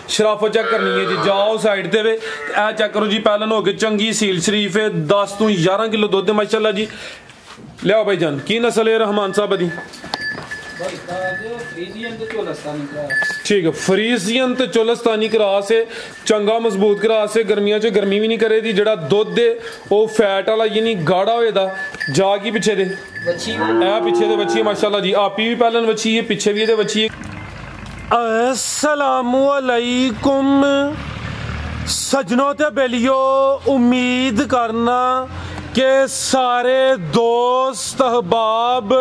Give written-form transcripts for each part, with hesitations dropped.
शराफत check करनी है जी। जाओ साइड ते वे ए चेक करो जी, पहलन हो के चंगी सील शरीफ है, 10 तो 11 किलो दुध है माशाल्लाह जी। लियाओ भाई जान, की नस्ल है रहमान साहब दी? ठीक है, फ्रीजियन ते चोलस्तानी क्रॉस है, चंगा मजबूत क्रॉस है, गर्मियां च गर्मी भी नहीं करे दी, जेड़ा दुध है वो फैट वाला यानी गाढ़ा होए दा। जा की पिछे दे पिछे दे बच्ची है माशाल्लाह जी, आपी भी पहलन बच्ची है, पिछे भी बच्ची है। अस्सलामु अलैकुम सजनों ते बेलियो, उम्मीद करना के सारे दोस्त अहबाब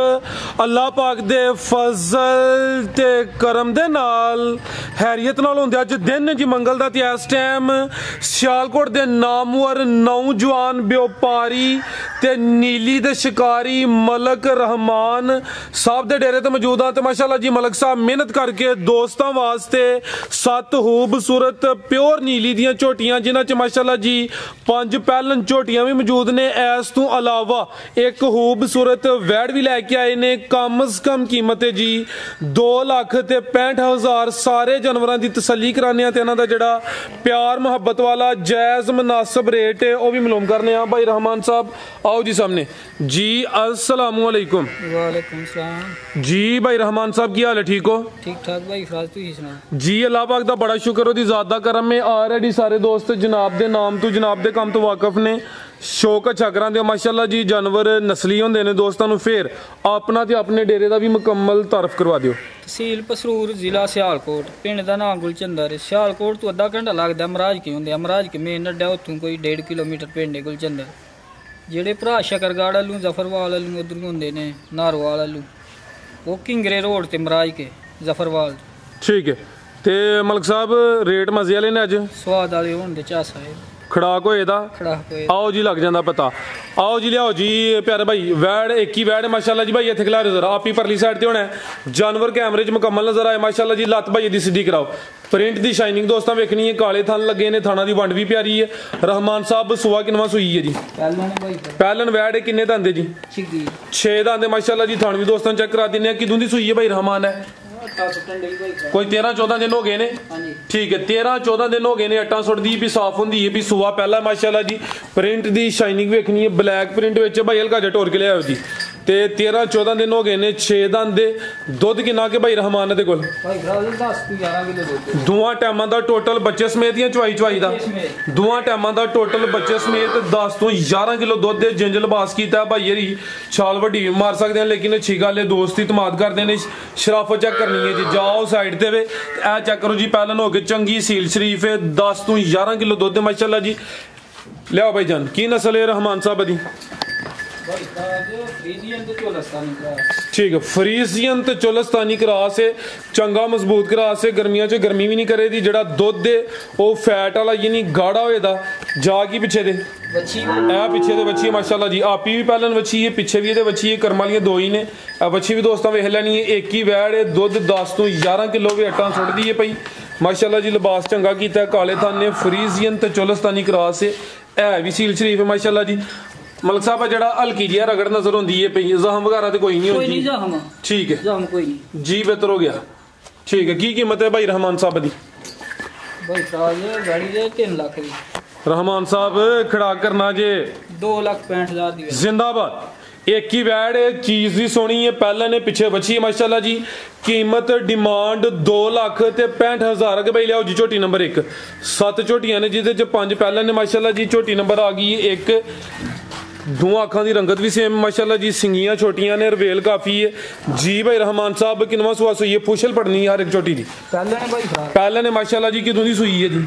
अल्लाह पाक दे फजल ते करम दे नाल हैरियत नाल होंदे। अज दिन जी मंगल दा ते इस टाइम सियालकोट दे नामवर नौजवान व्यापारी ते नीली दे शिकारी मलक रहमान साहब दे डेरे ते मौजूद हां। ते माशाल्लाह जी मलक साहब मेहनत करके दोस्तां वास्ते 7 खूबसूरत प्योर नीली दियां झोटियां, जिन्हां च माशाल्लाह जी 5 पहलन झोटियां भी मौजूद ने। इस तो अलावा एक खूबसूरत वैड भी लैके आए ने। कम से कम कीमत है जी 2,65,000। सारे जानवरों की तसल्ली कराने ते इन्हां दा जिहड़ा प्यार मुहब्बत वाला जायज़ मुनासिब रेट है वह भी मालूम करने। भाई रहमान साहब आओ जी सामने जी। अस्सलामु अलैकुम। वालेकुम सलाम जी। भाई रहमान साहब की हाल है? ठीक हो? ठीक ठाक भाई, फराज तुसीं सुना जी। अल्लाह पाक दा बड़ा शुक्र ओदी ज़ात दा करम में ऑलरेडी सारे दोस्त जनाब दे नाम तो जनाब दे काम तो वाकफ ने। शौक अच्छा करांदे माशाल्लाह जी, जानवर नस्ली होंदे ने दोस्तां नूं। फिर अपना ते अपने डेरे दा भी मुकम्मल तारफ करवा दिओ। तहसील पसरूर, जिला सियालकोट, पिंड दा नाम गुलचंदर है। सियालकोट तो अद्धा घंटा लगदा अमराज के होंदे। अमराज के मेन अड्डा उत्थों कोई 1.5 किलोमीटर पिंड है गुलचंदर। जेड़े भरा शकरगढ़ वालू, जफरवाल वालू उधर होंदे ने, नारोवाल वालू, वो किंगरे रोड ते अमराज के जफरवाल। ठीक है। ते मलक साहब रेट मजे वाले ने अज? स्वाद वाले होंदे चासा है, खड़ाक होए दा। आओ जी लग जाता पता। आओ जी लियाओ जी प्यारे भाई, वैड एक ही वैड है माशाल्लाह जी। भाई इतने खिलारे जरा आप ही परली साइड ते होना है। जानवर कैमरे च मुकम्मल नजर आए माशाल्लाह जी। लत्त भाई दी सीधी कराओ, प्रिंट दी शाइनिंग दोस्तां वेखनी है, काले थन लगे ने, थाना दी वंड भी प्यारी है। रहमान साहब सुआ किनवा सुई है जी? पहलन वैड है, किन्ने दंद जी? 6 दंद माशाल्लाह जी। थान भी दोस्तां चेक करा दिने। किदों दी सुई है भाई रहमान? है कोई 13-14 दिन हो गए ने। ठीक है, 13-14 दिन हो गए ने। अट्टा सुटदी भी साफ होंदी है भी सुआ पहला माशाल्लाह जी। प्रिंट दी शाइनिंग वेखनी है, ब्लैक प्रिंट विच भाई हल्का जिहा टोर के लियाओ जी। ते 13-14 दिन हो गए ने। 6 दंद दे दुध किन्ना के भाई रहमान दे कोल? दोवां टाइमां दा टोटल बच्चे समेत या चवाई दा? दोवां टाइमां दा टोटल बच्चे समेत 10 तो 11 किलो दुध दे जिंज लबास कीता भाई। यरी छाल वड्डी मार सकदे हैं, लेकिन अच्छी गल है दोस्त इतमाद करदे ने। शराफत चेक करनी है जी। जाओ साइड ते वे ए चेक करो जी, पहलन हो के चंगी सील शरीफ है, 10 तो 11 किलो दुध माशाल्लाह जी। लियाओ भाई जान, की नस्ल है रहमान साहब दी? ठीक है, फ्रीजियन ते चोलस्तानी क्रॉस है, चंगा मजबूत क्रॉस है, गर्मियां च गर्मी भी नहीं करे दी, जेड़ा दुध है वो फैट वाला यानी गाढ़ा होए दा। जा की पिछे दे पिछे दे बच्ची है माशाल्लाह जी। आपी भी पहलन बच्ची है, पिछे भी बच्ची है, करम वालियां 2 ही ने। बच्ची भी दोस्तों वेख लैनी है, एक ही वैड है, दुध 10 तो 11 किलो भी अट्टा सुटदी है पई माशाल्लाह जी। लिबास चंगा कीता है, काले थन ने, फ्रीजियन ते चोलस्तानी क्रॉस है भी सील शरीफ है माशाल्लाह जी। मलक साहब जड़ा हल्की जी रगड़ नजर होंदी है पई, जख्म वगैरह तो कोई नहीं होती? ठीक है जी, बेहतर हो गया। ठीक है, की कीमत है भाई रहमान साहब दी? गाड़ी दे 3 लाख दी। रहमान साहब खड़ा करना जे 2,65,000 दी। जिंदाबाद। एक ही वैड है, चीज भी सोहनी है, पहले ने पिछे बची है माशाल्लाह जी। कीमत डिमांड 2,65,000 के भाई। लियाओ जी झोटी नंबर 1। 7 झोटियां ने जिहदे च 5 पहले ने माशाल्लाह जी। झोटी नंबर आ गई 1। दोवां अखां दी रंगत भी सेम माशाल्लाह जी। सिंगियां छोटियां ने, रवेल काफी है जी। भाई रहमान साहब किनवा सुआ सुई है? पुछल पड़नी है हर एक झोटी दी। पहले ने माशाल्लाह जी। किदों दी सुई है जी?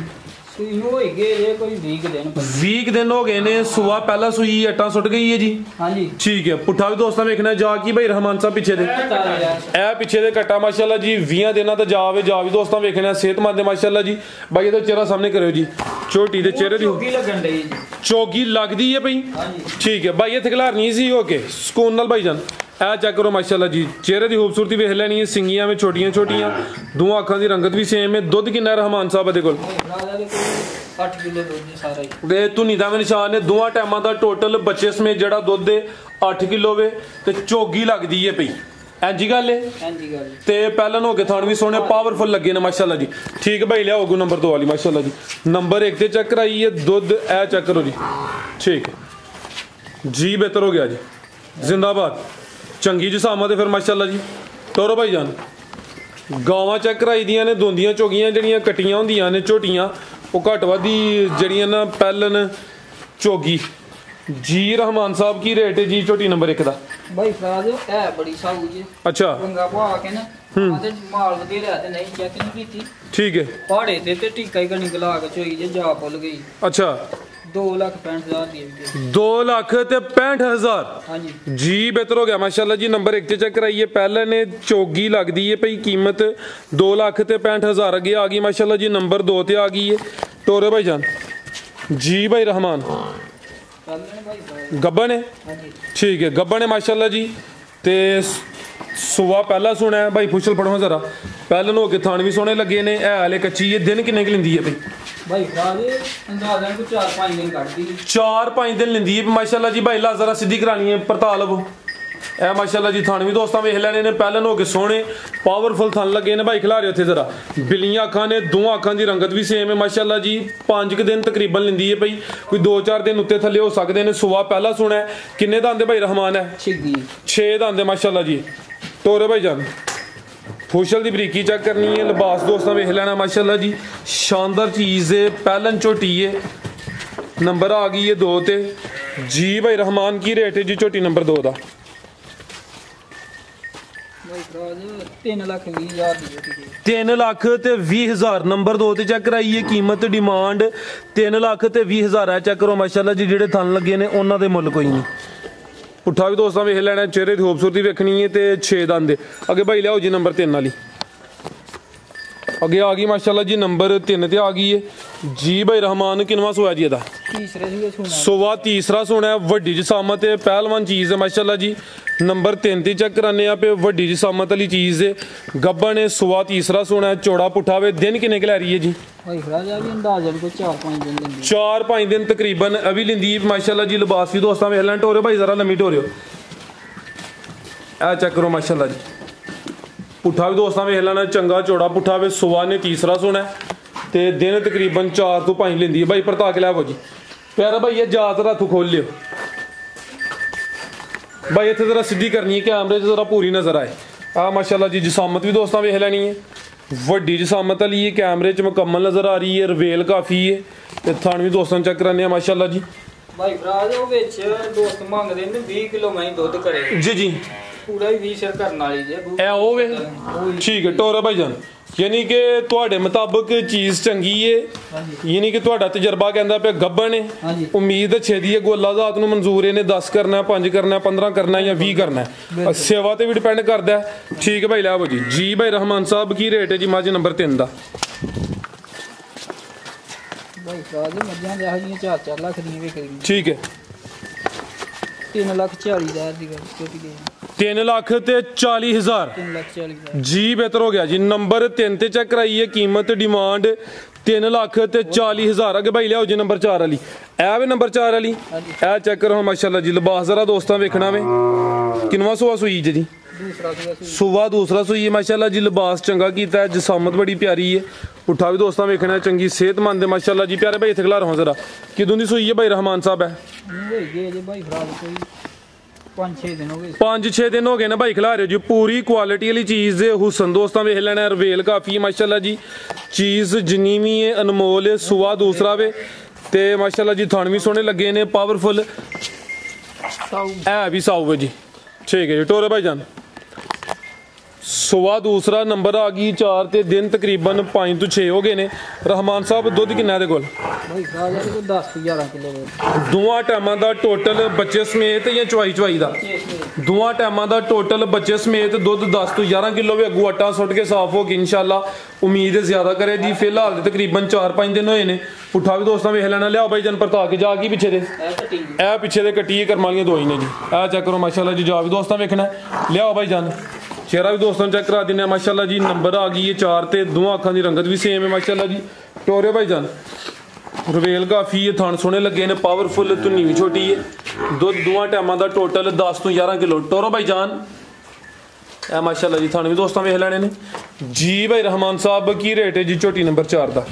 20 दिन हो गए ने। सुआ पहला सुई अट्टा सुट गई है जी। ठीक है, पुट्ठा भी दोस्तों वेखना जा की भाई रहमान साहब पिछे दे पिछे दे कट्टा माशाल्लाह जी। 20 दिन दा जा भी दोस्तों वेखना, सेहतमंद है माशाल्लाह जी। भाई ये चेहरा सामने करो जी, झोटी दे चेहरे दी चौगी लगदी है भाई। ठीक है भाई, इत्थे खिलारनी सी हो के सुकून नाल भाई जान। ए चेक करो माशाल्लाह जी, चेहरे की खूबसूरती वेख लैनी है। सिंगियां में छोटियां छोटियां, दोवां अखां दी रंगत भी सेम है। दुध किन्ना रहमान साहब दे कोल? 8 किलो दुध सारा ही। ते धुनी दा निशान है। दोवां टाइमां दा टोटल बच्चे समेत जेड़ा दुध है 8 किलो वे ते चोगी लगदी है पई। ਐਂਜੀ ਗੱਲ ਏ ਹਾਂਜੀ ਗੱਲ ਤੇ ਪਹਿਲਾਂ ਹੋ ਕੇ ਥਣ ਵੀ ਸੋਹਣੇ ਪਾਵਰਫੁਲ ਲੱਗੇ ਨੇ ਮਾਸ਼ਾਅੱਲਾ ਜੀ। ਠੀਕ ਭਾਈ ਲਿਆਓ ਅਗੂ ਨੰਬਰ 2 ਵਾਲੀ ਮਾਸ਼ਾਅੱਲਾ ਜੀ। ਨੰਬਰ 1 ਤੇ ਚੈੱਕ ਕਰਾਈ ਹੈ ਦੁੱਧ ਇਹ ਚੈੱਕ ਕਰੋ ਜੀ। ਠੀਕ ਹੈ ਜੀ ਬਿਹਤਰ ਹੋ ਗਿਆ ਜੀ ਜ਼ਿੰਦਾਬਾਦ ਚੰਗੀ ਜਸਾਮਤ ਹੈ ਫਿਰ ਮਾਸ਼ਾਅੱਲਾ ਜੀ। ਟੋਰੋ ਭਾਈ ਜਾਨ ਗਾਵਾਂ ਚੈੱਕ ਕਰਾਈ ਦੀਆਂ ਨੇ ਦੋਂਦੀਆਂ ਝੋਗੀਆਂ ਜਿਹੜੀਆਂ ਕੱਟੀਆਂ ਹੁੰਦੀਆਂ ਨੇ ਝੋਟੀਆਂ ਉਹ ਘੱਟ ਵੱਧੀ ਜਿਹੜੀਆਂ ਨਾ ਪਹਿਲਨ ਝੋਗੀ ਜੀ। रहमान साहब की रेट है जी छोटी नंबर 1 ਦਾ ਭਾਈ ਫਰਾਜ਼ ਹੈ ਬੜੀ ਸਾਊ ਜੀ। ਅੱਛਾ ਰੰਗਾ ਪਾ ਕੇ ਨਾ ਆਦੇ ਮਾਲ ਵਗੈਰਾ ਤੇ ਨਹੀਂ ਚੈੱਕ ਨਹੀਂ ਕੀਤੀ। ਠੀਕ ਹੈ ਪਹਾੜੇ ਤੇ ਟੀਕਾ ਹੀ ਗਣੀ ਗਲਾ ਕੇ ਚੋਈ ਜੇ ਜਾ ਭੁੱਲ ਗਈ। ਅੱਛਾ 2,65,000 ਦੀ 2,65,000 ਹਾਂਜੀ ਜੀ ਬਿਹਤਰ ਹੋ ਗਿਆ ਮਾਸ਼ਾਅੱਲਾ ਜੀ। ਨੰਬਰ 1 ਤੇ ਚੈੱਕ ਕਰਾਈਏ ਪਹਿਲਾਂ ਨੇ ਚੋਗੀ ਲੱਗਦੀ ਹੈ ਭਈ ਕੀਮਤ 2,65,000 ਅੱਗੇ ਆ ਗਈ ਮਾਸ਼ਾਅੱਲਾ ਜੀ। ਨੰਬਰ 2 ਤੇ ਆ ਗਈ ਹੈ ਟੋਰੇ ਭਾਈ ਜਾਨ ਜੀ ਭਾਈ रहमान ਗੱਬਣ ਹੈ ਠੀਕ ਹੈ ਗੱਬਣ ਹੈ ਮਾਸ਼ਾਅੱਲਾ ਜੀ। ਤੇ ਸੁਬਾ ਪਹਿਲਾ ਸੁਣਿਆ ਭਾਈ ਫੁਸ਼ਲ ਪੜੋ ਜ਼ਰਾ ਪਹਿਲਾਂ ਹੋ ਕੇ ਥਾਣ ਵੀ ਸੋਹਣੇ ਲੱਗੇ ਨੇ। ਇਹ ਹਾਲੇ ਕੱਚੀ ਹੈ ਦਿਨ ਕਿੰਨੇ ਕੁ ਲੈਂਦੀ ਹੈ ਭਾਈ ਭਾਈ ਫਰਾਜ਼ ਅੰਦਾਜ਼ਾ ਕੋਈ 4-5 ਦਿਨ ਕੱਢਦੀ 4-5 ਦਿਨ ਲੈਂਦੀ ਹੈ ਮਾਸ਼ਾਅੱਲਾ ਜੀ। ਭਾਈ ਲਾ ਜ਼ਰਾ ਸਿੱਧੀ ਕਰਾਣੀ ਹੈ ਪਰਤਾ ਲਵੋ ਇਹ ਮਾਸ਼ਾਅੱਲਾ ਜੀ। ਥਣ ਵੀ ਦੋਸਤਾਂ ਵੇਖ ਲੈਣੇ ਨੇ ਪਹਿਲਾਂ ਹੋ ਕੇ ਸੋਹਣੇ ਪਾਵਰਫੁਲ ਥਣ ਲੱਗੇ ਨੇ ਭਾਈ ਖਿਲਾਰੇ ਉੱਥੇ ਜ਼ਰਾ ਬਿੱਲੀਆਂ ਅੱਖਾਂ ਨੇ ਦੋਵਾਂ ਅੱਖਾਂ ਦੀ ਰੰਗਤ ਵੀ ਸੇਮ ਹੈ ਮਾਸ਼ਾਅੱਲਾ ਜੀ। 5 ਦਿਨ ਤਕਰੀਬਨ ਲੈਂਦੀ ਹੈ ਭਾਈ ਕੋਈ 2-4 ਦਿਨ ਉੱਤੇ ਥੱਲੇ ਹੋ ਸਕਦੇ ਨੇ। ਸੁਬਾ ਪਹਿਲਾ ਸੁਣਿਆ ਕਿੰਨੇ ਦੰਦ ਭਾਈ रहमान ਹੈ 6 ਦੰਦ ਮਾਸ਼ਾਅੱਲਾ ਜੀ। ਟੋਰੇ ਭਾਈ ਜਾਨ ਫੁਸ਼ਲ ਦੀ ਬਰੀਕੀ ਚੈੱਕ ਕਰਨੀ ਹੈ ਲਿਬਾਸ ਦੋਸਤਾਂ ਵੇਖ ਲੈਣਾ ਮਾਸ਼ਾਅੱਲਾ ਜੀ। ਸ਼ਾਨਦਾਰ ਚੀਜ਼ ਹੈ ਪਹਿਲਨ ਝੋਟੀ ਹੈ। ਨੰਬਰ ਆ ਗਈ ਹੈ 2 ਤੇ ਜੀ ਭਾਈ रहमान ਕੀ ਰੇਟ ਹੈ ਜੀ ਝੋਟੀ ਨੰਬਰ 2 ਦਾ 3,20,000 ਦੀ 3,20,000 ਨੰਬਰ 2 ਤੇ ਚੈੱਕ ਕਰਾਈਏ ਕੀਮਤ ਡਿਮਾਂਡ 3,20,000 ਹੈ। ਚੈੱਕ ਕਰੋ ਮਾਸ਼ਾਅੱਲਾ ਜੀ ਜਿਹੜੇ ਥਣ ਲੱਗੇ ਨੇ ਉਹਨਾਂ ਦੇ ਮੁੱਲ ਕੋਈ ਨਹੀਂ। ਪੁੱਠਾ ਵੀ ਦੋਸਤਾਂ ਵੇਖ ਲੈਣਾ ਚਿਹਰੇ ਦੀ ਖੂਬਸੂਰਤੀ ਵੇਖਣੀ ਹੈ ਤੇ 6 ਦੰਦ ਅੱਗੇ ਭਾਈ ਲਿਆਓ ਜੀ ਨੰਬਰ 3 ਵਾਲੀ ਅੱਗੇ ਆ ਗਈ ਮਾਸ਼ਾਅੱਲਾ ਜੀ। ਨੰਬਰ 3 ਤੇ ਆ ਗਈ ਹੈ ਜੀ ਭਾਈ रहमान ਕਿੰਨਵਾਂ ਸੋਇਆ ਜੀ ਇਹਦਾ ਸੁਬਾ ਤੀਸਰਾ ਸੋਣਾ ਵੱਡੀ ਜਸਾਮਤ ਹੈ ਪਹਿਲਵਾਨ ਚੀਜ਼ ਹੈ ਮਾਸ਼ਾਅੱਲਾ ਜੀ। ਨੰਬਰ 3 ਤੇ ਚੈੱਕ ਕਰਾਨੇ ਆ ਪੇ ਵੱਡੀ ਜਸਾਮਤ ਵਾਲੀ ਚੀਜ਼ ਹੈ ਗੱਬਣ ਨੇ ਸੁਬਾ ਤੀਸਰਾ ਸੋਣਾ ਚੌੜਾ ਪੁੱਠਾ ਵੇ ਦਿਨ ਕਿੰਨੇ ਕੁ ਲੈ ਰਹੀ ਹੈ ਜੀ ਭਾਈ ਫਰਾਜ਼ ਆ ਵੀ ਅੰਦਾਜ਼ਾ ਕੋਈ 4-5 ਦਿਨ ਲੈਂਦੀ 4-5 ਦਿਨ ਤਕਰੀਬਨ ਅਭੀ ਲੈਂਦੀ ਮਾਸ਼ਾਅੱਲਾ ਜੀ। ਲਿਬਾਸ ਵੀ ਦੋਸਤਾਂ ਵੇਖ ਲੈਣ ਟੋਰੇ ਭਾਈ ਜ਼ਰਾ ਲੰਮੀ ਟੋਰਿਓ ਇਹ ਚੈੱਕ ਕਰੋ ਮਾਸ਼ਾਅੱਲਾ ਜੀ। ਪੁੱਠਾ ਵੀ ਦੋਸਤਾਂ ਵੇਖ ਲੈਣਾ ਚੰਗਾ ਚੌੜਾ ਪੁੱਠਾ ਵੇ ਸੁਬਾ ਨੇ ਤੀਸਰਾ ਸੋਣਾ ਤੇ ਦਿਨ ਤਕਰੀਬਨ 4 ਤੋਂ 5 ਲੈਂਦੀ ਹੈ ਭਾਈ ਪਰਤਾ ਕੇ ਲਿਆਵੋ ਜੀ। ਪਿਆਰਾ ਭਾਈ ਇਹ ਜਾਤ ਹੱਥ ਖੋਲ ਲਿਓ ਭਾਈ ਇੱਥੇ ਜ਼ਰਾ ਸਿੱਧੀ ਕਰਨੀ ਹੈ ਕੈਮਰੇ 'ਚ ਜ਼ਰਾ ਪੂਰੀ ਨਜ਼ਰ ਆਏ। ਆ ਮਾਸ਼ਾਅੱਲਾ ਜੀ ਜਸਾਮਤ ਵੀ ਦੋਸਤਾਂ ਵੇਖ ਲੈਣੀ ਹੈ ਵੱਡੀ ਜਸਾਮਤ ਵਾਲੀ ਹੈ ਕੈਮਰੇ 'ਚ ਮੁਕੰਮਲ ਨਜ਼ਰ ਆ ਰਹੀ ਹੈ। ਰਵੇਲ ਕਾਫੀ ਹੈ ਤੇ ਥਣ ਵੀ ਦੋਸਤਾਂ ਚੈੱਕ ਕਰਾਨੇ ਆ ਮਾਸ਼ਾਅੱਲਾ ਜੀ। ਭਾਈ ਫਰਾਜ਼ ਉਹ ਵਿੱਚ ਦੋਸਤ ਮੰਗਦੇ ਨੇ 20 ਕਿਲੋ ਮੈਂ ਦੁੱਧ ਕਰੇ ਜੀ ਜੀ ਪੂਰਾ ਹੀ 20 ਸਿਰ ਕਰਨ ਵਾਲੀ ਜੇ ਇਹ ਉਹ ਵੇ ਠੀਕ ਹੈ ਟੋਰਾ ਭਾਈ ਜਾਨ ਯਾਨੀ ਕਿ ਤੁਹਾਡੇ ਮੁਤਾਬਕ ਚੀਜ਼ ਚੰਗੀ ਹੈ ਯਾਨੀ ਕਿ ਤੁਹਾਡਾ ਤਜਰਬਾ ਕਹਿੰਦਾ ਪਿਆ ਗੱਬਣ ਹੈ ਉਮੀਦ ਛੇਦੀ ਹੈ ਗੋਲਾ ਜ਼ਾਤ ਨੂੰ ਮਨਜ਼ੂਰ ਇਹਨੇ 10 ਕਰਨਾ 5 ਕਰਨਾ 15 ਕਰਨਾ ਜਾਂ 20 ਕਰਨਾ ਸੇਵਾ ਤੇ ਵੀ ਡਿਪੈਂਡ ਕਰਦਾ ਠੀਕ ਹੈ ਭਾਈ ਲਿਆਵੋ ਜੀ। ਜੀ ਭਾਈ रहमान साहब ਕੀ ਰੇਟ ਹੈ ਜੀ ਮੱਝ ਨੰਬਰ 3 ਦਾ ਭਾਈ ਫਰਾਜ਼ ਮੱਝਾਂ ਦੇ ਆਹੀਆਂ 4-4 ਲੱਖ ਦੀਆਂ ਵਿਕਦੀ ਠੀਕ ਹੈ 3,40,000 ਦੀ ਗੱਲ ਛੋਟੀ ਗਈ 3,40,000 3,40,000 ਜੀ ਬਿਹਤਰ ਹੋ ਗਿਆ ਜੀ। ਨੰਬਰ 3 ਤੇ ਚੈੱਕ ਕਰਾਈਏ ਕੀਮਤ ਡਿਮਾਂਡ 3,40,000 ਅੱਗੇ ਭਾਈ ਲਿਆਓ ਜੀ ਨੰਬਰ 4 ਵਾਲੀ ਇਹ ਵੇ ਨੰਬਰ 4 ਵਾਲੀ ਇਹ ਚੈੱਕ ਕਰੋ ਮਾਸ਼ਾਅੱਲਾ ਜੀ। ਲਿਬਾਸ ਜ਼ਰਾ ਦੋਸਤਾਂ ਵੇਖਣਾ ਵੇ ਕਿੰਨਵਾਂ ਸੂਆ ਸੂਈ ਜੀ ਸੁਬਾ ਦੂਸਰਾ ਸੂਈ ਹੈ ਮਾਸ਼ਾਅੱਲਾ ਜੀ। ਲਿਬਾਸ ਚੰਗਾ ਕੀਤਾ ਹੈ ਜਸਾਮਤ ਬੜੀ ਪਿਆਰੀ ਹੈ ਪੁੱਠਾ ਵੀ ਦੋਸਤਾਂ ਵੇਖਣਾ ਚੰਗੀ ਸਿਹਤਮੰਦ ਹੈ ਮਾਸ਼ਾਅੱਲਾ ਜੀ। ਪਿਆਰੇ ਭਾਈ ਇੱਥੇ ਖਿਲਾ ਰਹਾ ਜ਼ਰਾ ਕਿਦੋਂ ਦੀ ਸੂਈ ਹੈ ਭਾਈ रहमान साहब ਹੈ 5-6 ਦਿਨ ਹੋ ਗਏ ਨੇ ਭਾਈ ਖਿਲਾ ਰਹੇ ਜੀ। ਪੂਰੀ ਕੁਆਲਿਟੀ ਵਾਲੀ ਚੀਜ਼ ਹੈ ਹੁਸਨ ਦੋਸਤਾਂ ਵੇਖ ਲੈਣਾ ਰਵੇਲ ਕਾਫੀ ਹੈ ਮਾਸ਼ਾਅੱਲਾ ਜੀ। ਚੀਜ਼ ਜਿੰਨੀ ਵੀ ਹੈ ਅਨਮੋਲ ਹੈ ਸੁਆ ਦੂਸਰਾ ਵੇ ਤੇ ਮਾਸ਼ਾਅੱਲਾ ਜੀ ਥਣ ਵੀ ਸੋਹਣੇ ਲੱਗੇ ਨੇ ਪਾਵਰਫੁਲ ਇਹ ਵੀ ਸਾਊ ਹੈ ਜੀ ਠੀਕ ਹੈ ਜੀ। ਟੋਰੇ ਭਾਈ ਜਾਨ ਸੁਬਾ दूसरा नंबर आ गई 4 ਤੇ ਦਿਨ ਤਕਰੀਬਨ 5 ਤੋਂ 6 ਹੋ ਗਏ ਨੇ। रहमान साहब ਦੁੱਧ ਕਿੰਨਾ ਦੇ ਕੋਲ ਭਾਈ ਸਾਜਾ ਕੋਈ 10-11 ਕਿਲੋ ਦੋਵਾਂ ਟਾਈਮਾਂ ਦਾ ਟੋਟਲ ਬੱਚੇ ਸਮੇਤ ਜਾਂ ਚਵਾਈ ਦਾ ਦੋਵਾਂ ਟਾਈਮਾਂ ਦਾ ਟੋਟਲ ਬੱਚੇ ਸਮੇਤ ਦੁੱਧ 10 ਤੋਂ 11 ਕਿਲੋ ਵੀ ਅੱਗੂ ਆਟਾ ਸੁੱਟ ਕੇ ਸਾਫ਼ ਹੋ ਕੇ ਇਨਸ਼ਾਅੱਲਾ ਉਮੀਦ ਹੈ ਜ਼ਿਆਦਾ ਕਰੇ ਜੀ। ਫਿਲਹਾਲ ਦੇ ਤਕਰੀਬਨ 4-5 ਦਿਨ ਹੋਏ ਨੇ। ਪੁੱਠਾ ਵੀ ਦੋਸਤਾਂ ਵੇਖ ਲੈਣਾ ਲਿਆਓ ਭਾਈ ਜਨ ਪਰਤਾ ਕੇ ਜਾ ਕੇ ਪਿੱਛੇ ਦੇ ਇਹ ਪਿੱਛੇ ਦੇ ਕੱਟੀ ਕਰਮ ਵਾਲੀਆਂ ਦਵਾਈ ਨੇ ਜੀ। ਇਹ ਚੈੱਕ ਕਰੋ ਮਾਸ਼ਾਅੱਲਾ ਜੀ। ਜਾ ਵੀ ਦੋਸਤਾਂ ਵੇਖਣਾ ਲਿਆਓ ਭਾਈ ਜਨ ਚਿਹਰਾ ਵੀ ਦੋਸਤਾਂ ਨੂੰ ਚੈੱਕ ਕਰਾ ਦਿੰਦੇ ਮਾਸ਼ਾਅੱਲਾ ਜੀ। ਨੰਬਰ ਆ ਗਈ ਹੈ 4 ਤੇ ਦੋਵਾਂ ਅੱਖਾਂ ਦੀ ਰੰਗਤ ਵੀ ਸੇਮ ਹੈ ਮਾਸ਼ਾਅੱਲਾ ਜੀ। ਟੋਰੇ ਭਾਈ ਜਾਨ ਰਵੇਲ ਕਾਫੀ ਹੈ ਥਣ ਸੋਹਣੇ ਲੱਗੇ ਨੇ ਪਾਵਰਫੁਲ ਧੁੰਨੀ ਵੀ ਛੋਟੀ ਹੈ। ਦੁੱਧ ਦੋਵਾਂ ਟਾਈਮਾਂ ਦਾ ਟੋਟਲ 10 ਤੋਂ 11 ਕਿਲੋ। ਟੋਰੋ ਭਾਈ ਜਾਨ ਇਹ ਮਾਸ਼ਾਅੱਲਾ ਜੀ ਤੁਹਾਨੂੰ ਵੀ ਦੋਸਤਾਂ ਵੇਖ ਲੈਣੇ ਨੇ ਜੀ। ਭਾਈ ਰਹਿਮਾਨ ਸਾਹਿਬ ਕੀ ਰੇਟ ਹੈ ਜੀ ਝੋਟੀ ਨੰਬਰ 4 ਦਾ?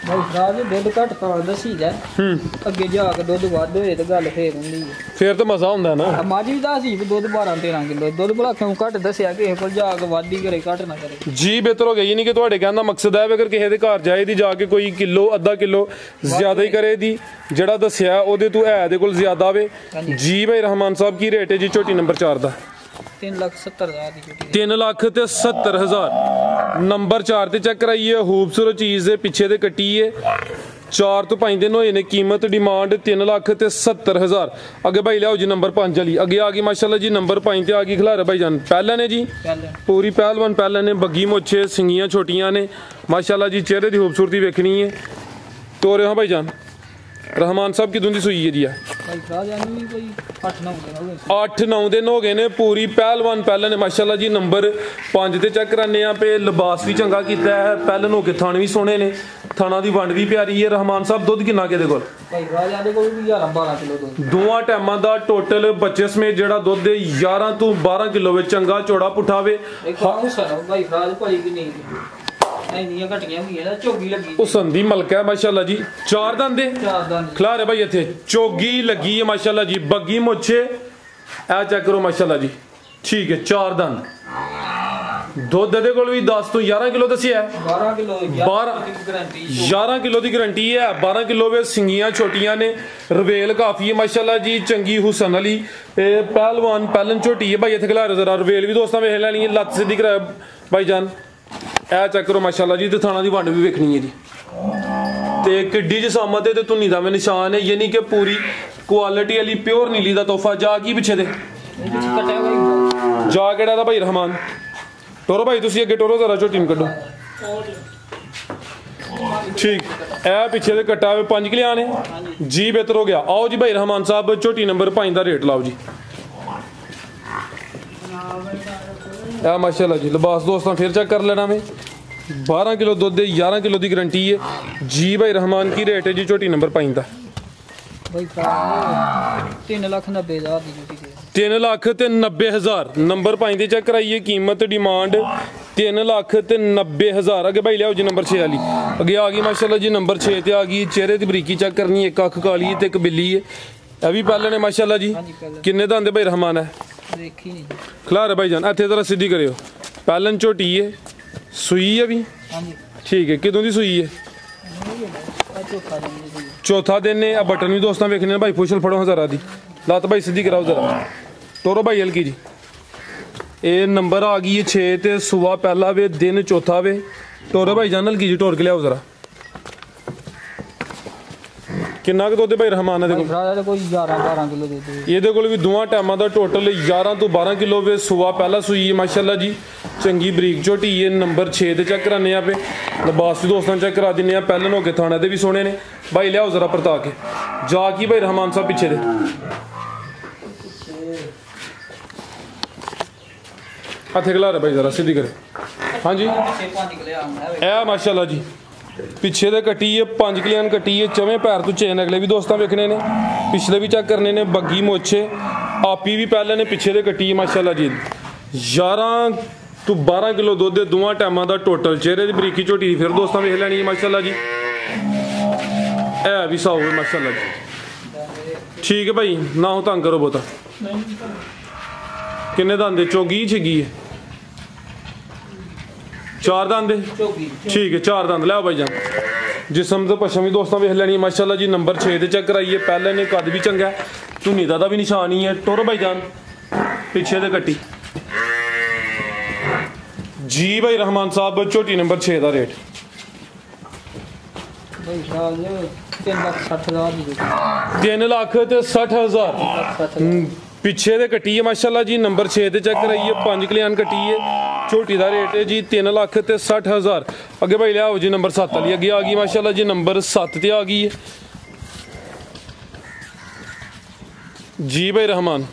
ਭਾਈ ਸਾਹਿਬ ਦੁੱਧ ਘੱਟ ਤਾਂ ਦੱਸੀ ਜਾ ਅੱਗੇ ਜਾ ਕੇ ਦੁੱਧ ਵੱਧ ਹੋਏ ਤੇ ਗੱਲ ਫੇਰ ਹੁੰਦੀ ਹੈ, ਫੇਰ ਤਾਂ ਮਜ਼ਾ ਹੁੰਦਾ ਨਾ। ਮੱਝ ਵੀ ਦੱਸੀ ਵੀ ਦੁੱਧ 12-13 ਕਿਲੋ ਦੁੱਧ ਭਲਾ ਕਿਉਂ ਘੱਟ ਦੱਸਿਆ ਕਿਸੇ ਕੋਲ ਜਾ ਕੇ ਵੱਧ ਹੀ ਕਰੇ ਘੱਟ ਨਾ ਕਰੇ ਜੀ। ਬਿਹਤਰ ਹੋ ਗਿਆ ਇਹ ਨਹੀਂ ਕਿ ਤੁਹਾਡੇ ਕਹਿਣ ਦਾ ਮਕਸਦ ਹੈ ਅਗਰ ਕਿਸੇ ਦੇ ਘਰ ਜਾਏ ਦੀ ਜਾ ਕੇ ਕੋਈ ਕਿਲੋ ਅੱਧਾ ਕਿਲੋ ਜ਼ਿਆਦਾ ਹੀ ਕਰੇ ਦੀ, ਜਿਹੜਾ ਦੱਸਿਆ ਉਹਦੇ ਤੋਂ ਹੈ ਦੇ ਕੋਲ ਜ਼ਿਆਦਾ ਆਵੇ ਜੀ। ਭਾਈ ਰਹਿਮਾਨ ਸਾਹਿਬ ਕੀ ਰੇਟ ਹੈ ਜੀ ਝੋਟੀ ਨੰਬਰ 4 ਦਾ? 3,70,000 ਦੀ ਝੋਟੀ। 3,70,000 ਨੰਬਰ 4 ਤੇ ਚੈੱਕ ਕਰਾਈਏ। ਖੂਬਸੂਰਤ ਚੀਜ਼ ਦੇ ਪਿੱਛੇ ਦੇ ਕੱਟੀਏ 4 ਤੋਂ 5 ਦਿਨ ਹੋਏ ਨੇ। ਕੀਮਤ ਡਿਮਾਂਡ 3,70,000। ਅੱਗੇ ਭਾਈ ਲਿਆਓ ਜੀ ਨੰਬਰ 5 ਵਾਲੀ। ਅੱਗੇ ਆ ਗਈ ਮਾਸ਼ਾਅੱਲਾ ਜੀ ਨੰਬਰ 5 ਤੇ ਆ ਗਈ ਖਿਲਾਰਾ ਭਾਈ ਜਾਨ ਪਹਿਲਾਂ ਨੇ ਜੀ ਪੂਰੀ ਪਹਿਲਵਾਨ ਪਹਿਲਾਂ ਨੇ ਬੱਗੀ ਮੋਛੇ ਸਿੰਗੀਆਂ ਛੋਟੀਆਂ ਨੇ ਮਾਸ਼ਾਅੱਲਾ ਜੀ। ਚਿਹਰੇ ਦੀ ਖੂਬਸੂਰਤੀ ਵੇਖਣੀ ਹੈ। ਤੋਰੇ ਹਾਂ ਭਾਈ ਜਾਨ रहमान साहब की दुंदी सुई है जी? 8-9 दिन हो गए ने। पूरी पहलवान पहले ने माशाल्लाह जी। नंबर 5 ते चेक कराने पे लिबास भी चंगा कीता है। पहले हो के थाने भी सोहने ने, थाना दी वंड भी प्यारी है। रहमान साहब दुध किन्ना के कोल? दोवां टाइमां दा टोटल बच्चे समेत जेड़ा दुध 11 तो 12 किलो वे चंगा चौड़ा पुठावे। संधी मलक है माशाल्लाह जी। 4 दंद खिलारे भाई इत्थे चोगी लगी है माशाल्लाह जी। बग्गी मुच्छे ए चेक करो माशाल्लाह जी। ठीक है 4 दंद। दुध दे कोल भी 10 तो 11 किलो दसिया है। 11 किलो की गारंटी है। 12 किलो वे सिंगियां छोटियां ने। रवेल काफी है माशाल्लाह जी। चंगी हुसन अली पहलवान पहलन झोटी है भाई। इत्थे खिलारे जरा रवेल भी दोस्तां वेख लैनी है। लत्त सीधी करा भाई जान ए चेक करो माशाल्लाह जी। ते थाना दी वंड भी वेखनी है जी। ते किड्डी जसामत है ते धुनी दा में निशान है, यानी कि पूरी क्वालिटी वाली प्योर नीली दा तोहफा। जा की पिछे दे जा केड़ा दा भाई रहमान? टोरो भाई तुसी अगे टोरो जरा झोटी नूं कड्डो। ठीक ए पिछे दे कट्टा 5 किलो ने जी। बेहतर हो गया। आओ जी भाई रहमान साहब झोटी नंबर 5 दा रेट लाओ जी। माशाल्लाह जी लिबास दोस्तों फिर चेक कर लेना में। 12 किलो दुध 11 किलो की गारंटी है जी। भाई रहमान की रेट है जी झोटी नंबर 5 का? 3,90,000 नंबर 5 चेक कराइए। कीमत डिमांड 3,90,000। अगे भाई लियाओ जी नंबर 6 वाली। अगे आ गई माशाल्लाह जी नंबर 6 ते आ गई। चेहरे की बरीकी चेक करनी है। एक अख काली है ते एक बिल्ली है। यह भी पहले ने माशाल्लाह जी। किन्ने दंद भाई रहमान है? खिलारे भाई जान इत्थे जरा सीधी करियो। पहलन झोटी है सुई है भी। ठीक है कितों की सुई है? चौथा दिन है। बटन भी दोस्तों वेखने भाई। पुछल फड़ो जरा दी लत भाई सीधी कराओ जरा। टोरो भाई हल्की जी। ये नंबर आ गई है 6 ते सुबह पहला वे दिन चौथा वे। टोरो भाई जान हल्की जी टोर के लियाओ जरा। किन्ना क दुध भाई रहमान दे कोल? 11-12 किलो दुध। ਇਹਦੇ ਕੋਲ ਵੀ ਦੋਵਾਂ ਟਾਈਮਾਂ ਦਾ ਟੋਟਲ 11 ਤੋਂ 12 ਕਿਲੋ ਵੇ। ਸੁਬਾ ਪਹਿਲਾ ਸੂਈ ਹੈ ਮਾਸ਼ਾਅੱਲਾ ਜੀ। ਚੰਗੀ ਬਰੀਕ ਝੋਟੀ ਹੈ। ਨੰਬਰ 6 ਤੇ ਚੈੱਕ ਕਰਾਨੇ ਆ ਪੇ। ਲਿਬਾਸ ਵੀ ਦੋਸਤਾਂ ਚੈੱਕ ਕਰਾ ਦਿੰਨੇ ਆ। ਪਹਿਲਨ ਹੋ ਕੇ ਥਾਣੇ ਦੇ ਵੀ ਸੋਹਣੇ ਨੇ ਭਾਈ। ਲਿਆਓ ਜ਼ਰਾ ਪਰਤਾ ਕੇ ਜਾ ਕੀ ਭਾਈ ਰਹਿਮਾਨ ਸਾਹਿਬ ਪਿੱਛੇ ਦੇ ਹੱਥੇ ਖਿਲਾ ਰਿਹਾ ਭਾਈ ਜ਼ਰਾ सीधी करे। हाँ जी ए माशाल्लाह जी पिछे दे कट्टी है 5 किलियन कट्टी है। चवें पैर तो चेन अगले भी दोस्तों वेखने ने। पिछले भी चेक करने ने। बग्गी मोछे आपी भी पहले ने पिछे दे कट्टी है माशाल्लाह जी। 11 तो 12 किलो दुध दोवां टाइमां दा टोटल। चेहरे की बरीकी झोटी फिर दोस्तों वेख लैनी है माशाल्लाह जी। ए भी साओ है माशाल्लाह जी। ठीक है भाई ना हो तंग करो बहुता। किन्ने दंद चौगी छिगी है? 4 दंद। ठीक है 4 दंद। लिया भाई जान जिसम तो पशम भी दोस्तों वेख लैनी माशाल्लाह जी। नंबर 6 ते चेक कराइए। पहले ने कद भी चंगा है। धुनी दा भी निशान ही है। टोरो भाई जान पिछे दे कट्टी जी। भाई रहमान साहब झोटी नंबर 6 का रेट? 3,60,000 पिछे दे कट्टी है माशाल्लाह जी। नंबर 6 ते चेक कराइए। 5 किलियन कट्टी है। झोटी का रेट है जी 3,60,000। अगे भाई लियाओ जी नंबर 7 वाली। अगे आ गई माशाल्लाह जी नंबर 7 ते आ गई है जी। भाई रहमान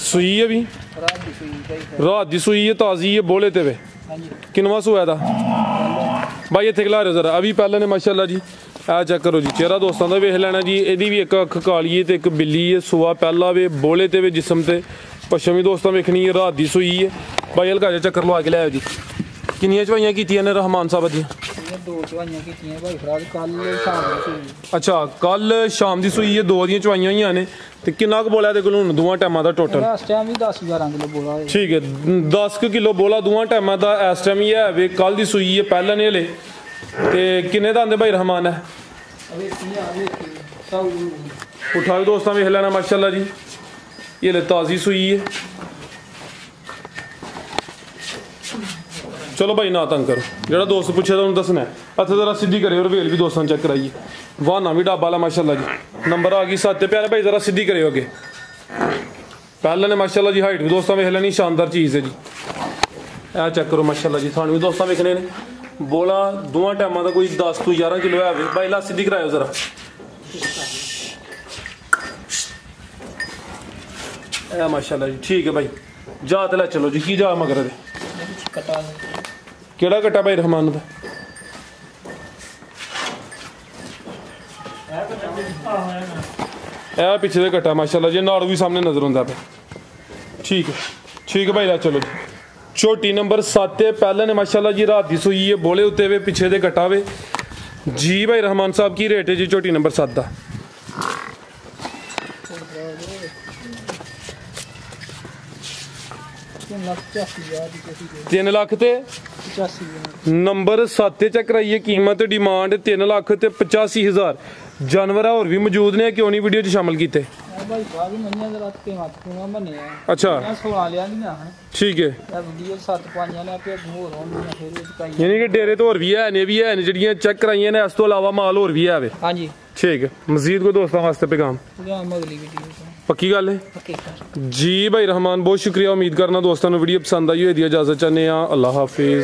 सुई है भी रात की सुई है। ताज़ी है बोले ते वे। किनवा सुआ था भाई? इत्थे खिला रहे जरा। अभी पहले ने माशाल्लाह जी। आ चेक करो जी। चेहरा दोस्तों का वेख लेना जी। यदी भी एक अख काली है तो एक बिल्ली है। सुआ पहला वे बोले ते वे जिसम ते पश्चिम भी दोस्तों वेखनी है, रात की सूई है। भाई हल्का जिहा चक्कर लवा के लिया जी। किन्नियां चवाइयां कीतियां ने रहमान साहब दियां? दो चवाइयां कीतियां भाई फराज, कल शाम दी सूई। अच्छा कल शाम की सूई है, दो दियां चवाइयां हुई ने। ते किन्ना क बोला तेरे कोल हुण दोवां टाइमां दा टोटल? इस टाइम भी 10-11 किलो बोला है। ठीक है 10 किलो बोला दोवां टाइमां दा इस टाइम ही है वे। कल दी सूई है पहले ने ले। ते किन्ने दा आंदे भाई रहमान है? उठा भी दोस्तों वेख लेना माशाल्लाह जी। ये ले ताज़ी सूई है। चलो भाई ना तंग करो, जो दोस्त पूछे तो उन्हें दसना है। हथ जरा सीधी करे और वेल भी दोस्तों चेक कराइए। वाहना भी ढाबा वाला माशाल्लाह जी। नंबर आ गई 7 प्यारे भाई जरा सीधी करे अगे। पहले ने माशाल्लाह जी हाइट भी दोस्तों वेख लेनी, शानदार चीज़ है जी। ए चेक करो माशाल्लाह जी, थानू भी दोस्तों वेखने ने। बोला दोवां टाइमां दा कोई 10 तो 11 किलो है भाई। ला सीधी कराओ जरा। ए माशाल्लाह जी ठीक है भाई। जा ते लै चलो जी। की जा मगर दे केड़ा कट्टा भाई रहमान दा? ए पिछले दे कट्टा माशाल्लाह जी। नाड़ू भी सामने नजर आंदा पे। ठीक है भाई लै चलो जी। छोटी नंबर 7 है। पहले ने माशाल्लाह जी रात की सूई है, बोले उत्ते वे पिछे दे कट्टा वे जी। भाई रहमान साहब की रेट है जी छोटी नंबर 7 का? 3 लाख ते 85 नंबर 7 चेक कराइए। कीमत डिमांड 3 लाख ते 85,000। जानवर और भी मौजूद ने, क्यों नहीं वीडियो च शामिल किए? भाई सारी मनिया जरा कीमत पूरा बने हैं। अच्छा 16 लिया नहीं है। ठीक है, वीडियो 7-5 ने आपे होर होंदियां फिर चुकाई। यानी कि डेरे तो होर भी है ने जड़ियां चेक कराइयां ने। इस तो अलावा माल होर भी है वे? हां जी ठीक है। मजीद कोई दोस्तों वास्ते पैगाम? अगली वीडियो पक्की गल है पक्की सर जी। भाई रहमान बहुत शुक्रिया। उम्मीद करना दोस्तों वीडियो पसंद आई हो। इजाजत चाहते हैं। अल्लाह हाफिज।